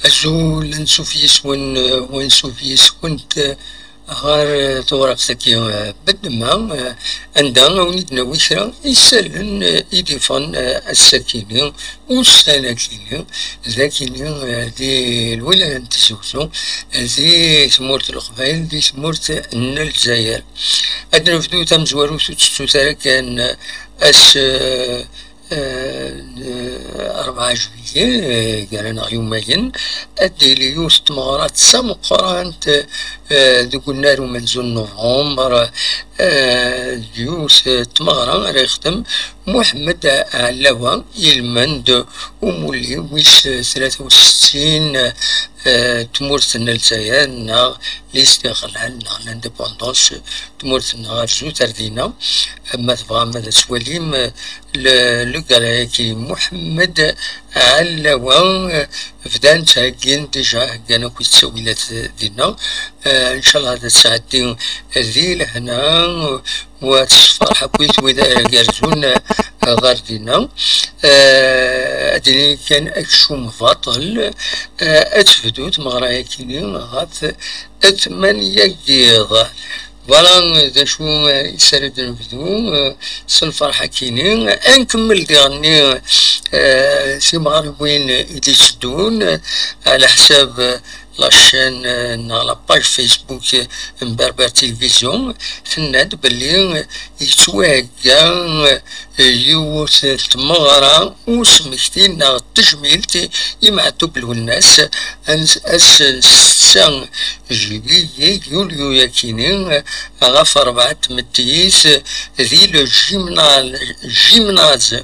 أزول نشوف يسون ونشوف يسكنت غار تورقتك بدما عندها ونيدنا وشرا يسلن يدفن السكينة والسلاكينة ذاكينة دي الولاية تزوزو ذي ثمورة القبائل ذي ثمورة الجزائر أدنا فدو تم زوارو تتسوتارا كان أس 4 جويلية قالنا يومين الديليو ستمغرات سمقرانت ذوك النار منزول نوفمبر ديوس تمغرا راه يخدم محمد علاوة يلمند ومولي ويس 63 تمورتنا الجزائر نا الاستقلال نا لانديبوندونس تمورتنا غير زو تردينا اما تبغى ماذا سواليم لو كي محمد علاوة فدان تاكين ديجا كان كويس تسويلات دينا ان شاء الله هذا ساعتين ذي لهنا وتصفر كويس وإذا قرزون غير دينا أدري كان أكشوم فاطل أتفدوت مغرايا كيني غاف أثمانية قيضة فوالا ذا شو يسرد نبدو سالفرحة كيني نكمل ديغني سي مغربيين اللي يشدون على حساب لاشين على باج فيسبوك مبربر تلفزيون تناد بلي يتواقع يوث تمغرا وسمكتين تجميلتي يمعتو بالناس أس سان جويلية يوليو يكينين غف 4 متيس ذي لو جيمناز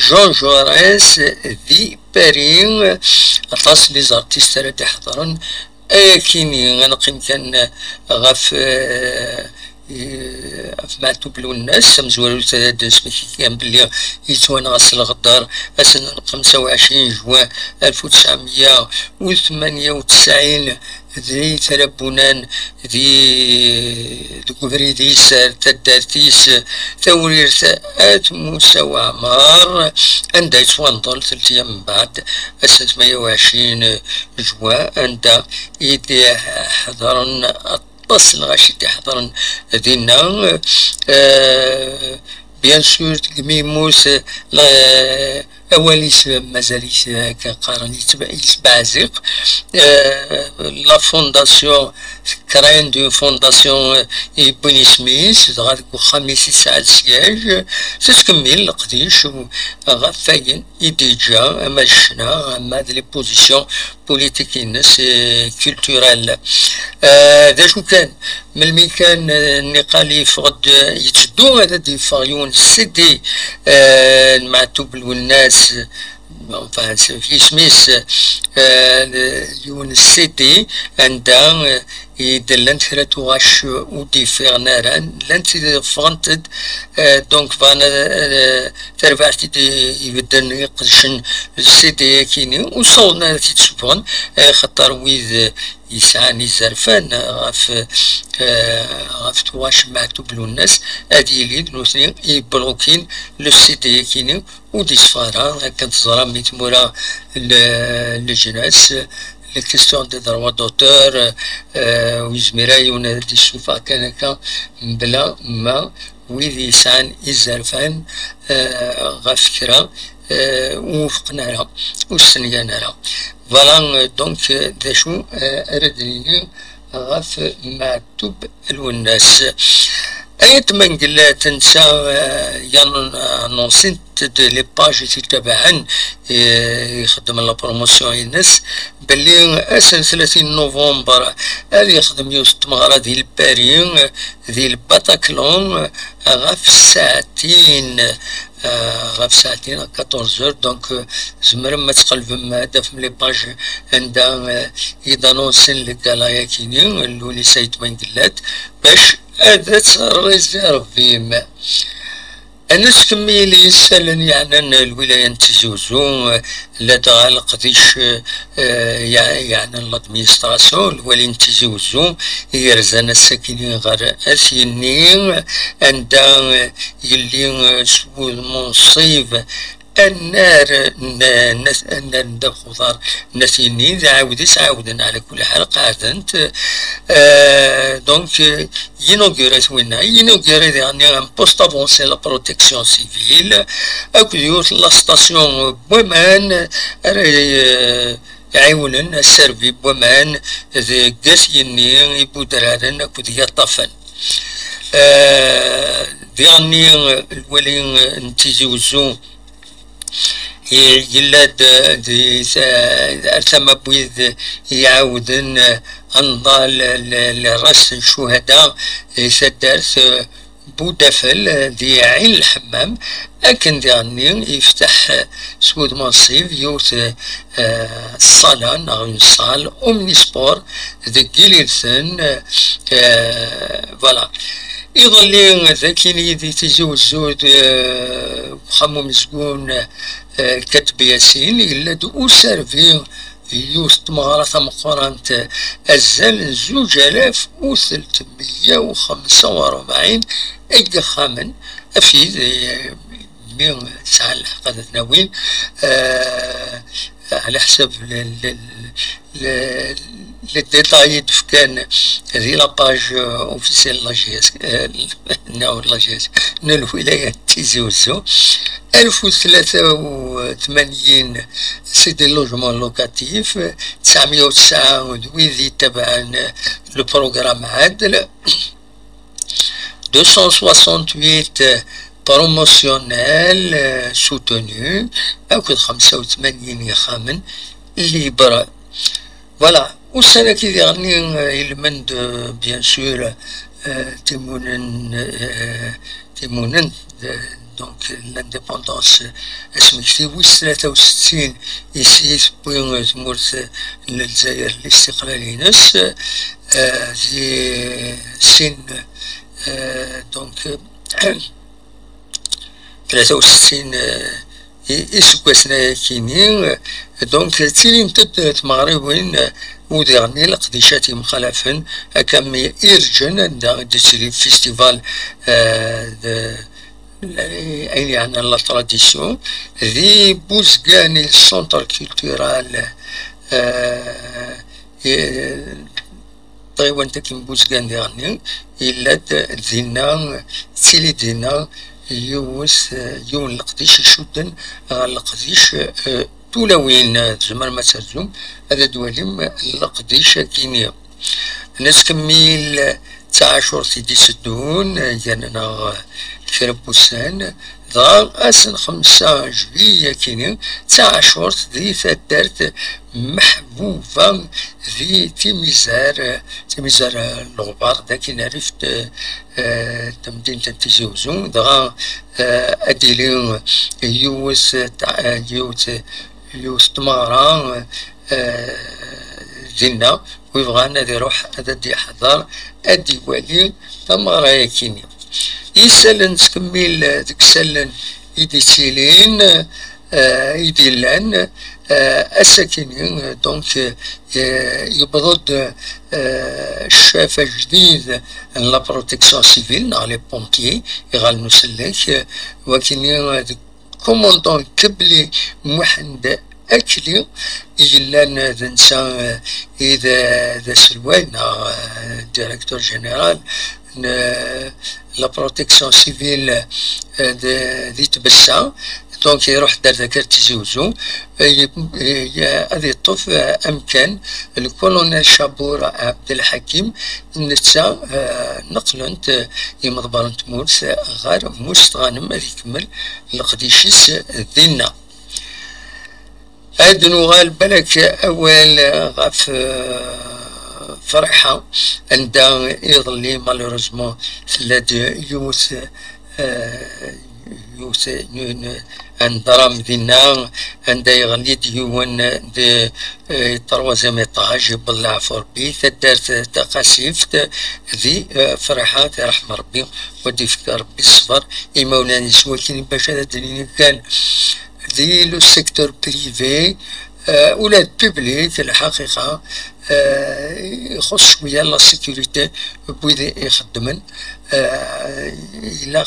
جون جوريس ذي بارين أطاس لي زارتيست راه يحضرن كيني غنقيم كان غف معتو بلو الناس مزوالو تاد سميكي كان بلي يتوانا غسل الغدار أسن 25 جوان 1998 ذي تلبونان ذي دوكوفريديس تدارتيس ثوريرت موسى وعمار عندها يتوانضل 3 أيام من بعد 620 جوان عندها يدي حضرن تصل غاشي تحضرن دينا بيان سور تلميموس أوليس مازاليس كقارن يتبع زيق لا فونداسيون كراين دو فونداسيون بوني سميث غادي خميس ساعة سياج تتكمل قديش غفاين إديجا أما شنا أما لي بوزيسيون بوليتيك الناس كولتورال دا شو كان من المكان النقالي فقد يتدو هذا دي فاريون سيدي المعتوب والناس في سميث يون السيدي عندها يدلنت ثلاث واش ودي فيرناران لانت فرنتد دونك فانا تربعتي يبدل يقدشن السيدي كيني وصلنا تيتسبون خطر ويذ يسعني زرفان غاف تواش معتوب له الناس هادي اليد نوثني يبلوكين لو سيدي كيني ودي صفارة كانت زرا ميت مورا الجناس les questions des droits d'auteur ويزميرا يونا دي الشوفا كان بلا ما ويذ يسعن الزرفان غفكرة ووفقنا لها وسنيانا لها فوالا دونك دا شو أردني غف معتوب الوناس أيت من قلا تنسى يانونسين لي باج تتبعن يخدم لا بروموسيون الناس بلي اسن 30 نوفمبر اللي يخدم يوسط مغرا ديال بارين ديال الباتاكلون غاف ساعتين 14 دونك زمر ما تقلب ما هدف من لي باج عندها يدانونسين لك لا كيني اللي سيد من قلات باش هذا ريزيرفي ما الناس كمية يسألن يعني أن الولاية تزوزو لا تعلق ديش يعني الادمينستراسيون الولاية تزوزو يرزان الساكنين غير أثينين عندها يلي سبو المنصيب النار النار خضار نثيني عاودن على كل حال قاعدنت دونك ينوغيريت وينا ينوغيريت يعني ان بوست افونسي لا بروتيكسيون سيفيل اكو يوت لا ستاسيون بومان يعاونن السيرفي بومان قاسيني يبودرارن اكو يطفن دياني الولي نتيجي وزو يلاد دي ثم بويذ يعاودن انضال لرأس الشهداء سدرت بودفل دي عين الحمام لكن يعني يفتح سود منصيف يوت الصالة نغن صال أمني سبور ذا جيليرثن فوالا يظل ذاكيني ذي تزوجود خمو مسجون كتب ياسين إلا دو سيرفي يوست مغارة مقارنة الزل 2345 إجا خامن أفيد من ساعة الحقادة ناوين على حسب للديتاي كان هذه لاباج اوفيسيال لاجيس ناو لاجيس من الولاية تيزي وزو 1083 سيدي لوجمون لوكاتيف 909 ويذي تبع لو بروغرام عادل 268 بروموسيونيل سوتونو أكد 85 يخامن ليبرا فوالا والسنة كي يعني يلمند بيان سور تيمونن دونك لانديبوندونس اسمكتي ويس 63 يسيت بوين تمورت للجزائر الاستقلالينس زي سن دونك 63 إسكواسنا كينين دونك تيلين تبدأت مغربين وديرني القديشات مخالفين أكام إيرجن ديسيلي فيستيفال أين عنا لا تراديسيون ذي بوزغاني سونتر كولتورال طيوان تاكين بوزغان ديرني إلا دينا تيلي دينا يون القديش يشدن القديش تولوين زمر ما ترجم هذا دواليم القديش كينيا الناس كميل تعاشر سيدي سدون جاننا كربوسان ضال أسن 5 جوية كينيا تعاشر ذي ثدرت محبوبة ذي تيميزار الغبار داكي عرفت تمدين تنتجوزون دغا أديلين يوس تمارا زينا ويبغانا ذي روح هذا دي حضار أدي والي تمارا يكيني يسالن تكمل ديك سالن يدي تيلين يدي لان الساكنين دونك يبرد الشافة جديد لا بروتيكسيون سيفيل نا لي بومبيي يغال نسلك وكاين كوموندون كبلي محند أكلي إلا ننسى إذا ذا سلوينا ديريكتور جنرال لا بروتيكسيون سيفيل ذي تبسا دونك يروح دار ذاك تزوجو هذه الطف أمكن الكولونيل شابور عبد الحكيم نتا نقلنت يمضبرن تمورس غير مستغانم هذي كمل القديشيس ذينا هاد نوغال بالك أول غاف فرحة عندها يظلي مالوريزمون ثلاث يوث درام دينا عند يغلي ديوان دي تروازيام ايطاج بلع فوربي تدارت تقاسيفت ذي فرحة رحم ربي ودي فيك ربي الصبر مولانا سواكين باش هذا دليل كان ذي لو سيكتور بريفي ولاد بيبليك الحقيقة يخص شوية لا سيكوريتي بويدي يخدمن إلا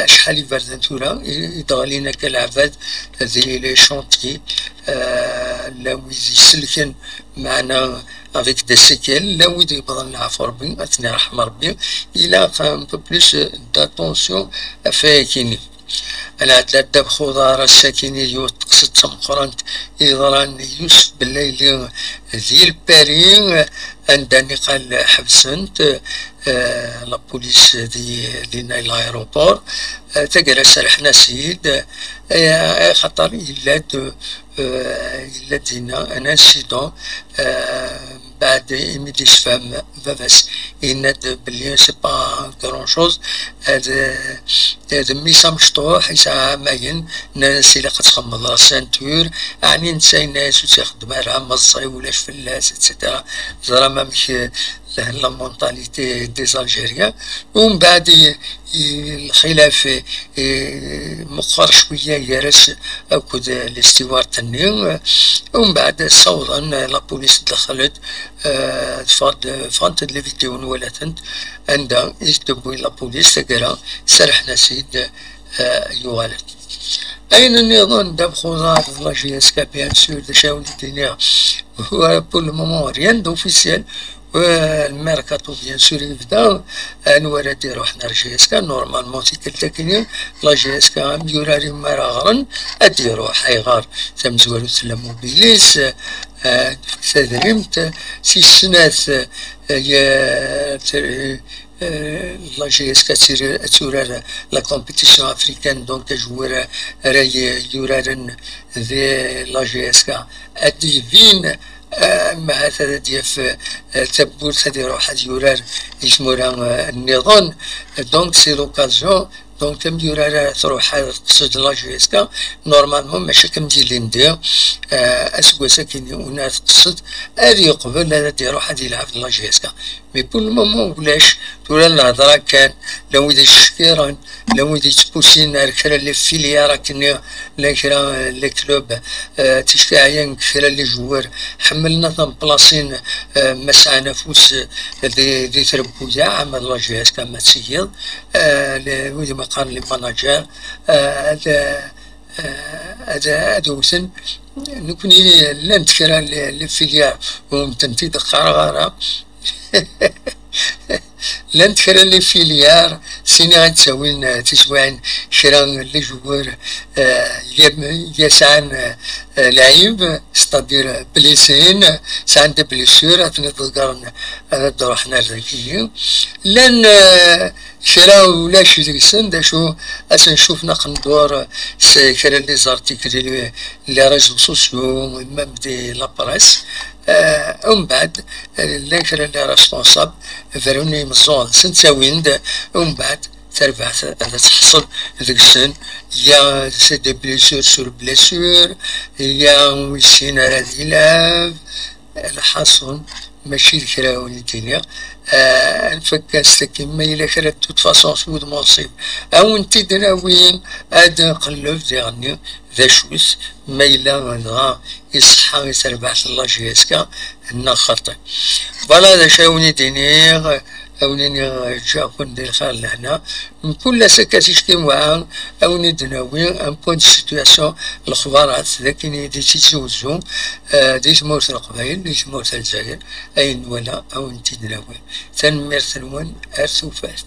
شحال يبردن تورا يدغى لينا كالعباد ذي لي شونتي لا ويد يسلكن معنا افيك دي سيكيل لا ويد يبغى العفو ربي أثناء رحمة ربي إلا ان بو بلوس داتونسيون فاكيني أنا تلاتة بخضار الساكني يو تقصد تمقرنت إضران يوسف بالليل ذي البارين عندني قال حبسنت لا بوليس دي نايل الايروبور تقرا سرحنا سيد خطر إلا دينا ان انسيدون بعد إميديس فام فافاس يناد بلي سي با كرون شوز هذا ميسا مشطوح يسعى ماين ناس اللي قد تخمض لا سانتور يعني نساي ناس وتخدم راه مصاي ولاش فلاس اتسيتيرا زعما مش لا مونتاليتي دي الجيريان ومن بعد الخلاف مؤخر شويه يرس اكد الاستوار تنين ومن بعد صودا لا بوليس دخلت فانت لي فيديو ولاتنت عندها يكتبوا لا بوليس تقرا سرحنا سيد يوالد أين النظام داب خضار لا جي اس كا بيان سور دي شاون الدنيا هو بول مومون ريان دوفيسيال والميركاتو بيان سور يبدا انوار ديرو حنا جي اس كا نورمالمون تيكلتاكيني لا جي اس كا ميوراري مارا غرن اديرو حيغار تمزوالو تلا موبيليس تدريمت سي سنات يا لا جي اس كا تورار لا كومبيتيسيون افريكان دونك جوار راي يورارن ذي لا جي اس كا اديفين مع هذا ديال تبور هذه روح يورار يسمو النظام دونك سي لوكازيون دونك كم يورار تروح تقصد لا جي اس كا نورمالمون ماشي كم ديال ندير اسكو ساكن وناس تقصد هذه قبل هذا ديال روح هذه يلعب لا جي اس كا مي بول مومون ولاش تولا الهضره كان لو يدي الشكيران لو يدي تبوسين الكرا اللي فيليا راكني لا كرا لي كلوب تشفي عيان كرا لي جوار حملنا بلاصين مسعى نفوس ذي تربويا عمل لا جي اس كا ما تسيد ويدي ما قال لي ماناجر هذا وثن نكوني لا نتكرا لي فيليا ومتنتي دقارغارا لا نتكرا لي فيليار سيني غنتساوين تسوين كرا لي جوار يسعان لعيب ستادير بليسين سعان دي بليسور أثني تذكرن هذا روحنا الركيين لان كرا ولا شي ديكسن دا شو نشوف ندور كرا لي زارتيكل لي ريزو سوسيو ميم دي لابراس ومن بعد لكرا لي ريسبونسابل فروني مزون سنتساويند ومن بعد تربع تحصل ذيك السن يا سي دي بليسور سور بليسور يا ويسين راه يلعب الحصن ماشي الكرا والدنيا الفكاس كيما إلا كانت توت فاسون سود منصب أو نتي دراوين هاد نقلب ديالني ذا شوس ما إلا غا يصحى يتربع الله جي اس كا هنا خطي فوالا هذا شاوني دينيغ أوني جاكون ديال خال لهنا من كل سكاتيش كيما أوني دناوي ان بوان دو سيتواسيون الأخبارات ذاك دي تيتزوزو دي تموت القبايل دي تموت الجزائر أين ولا أو نتي دناوي تنمير تنوان أرث وفات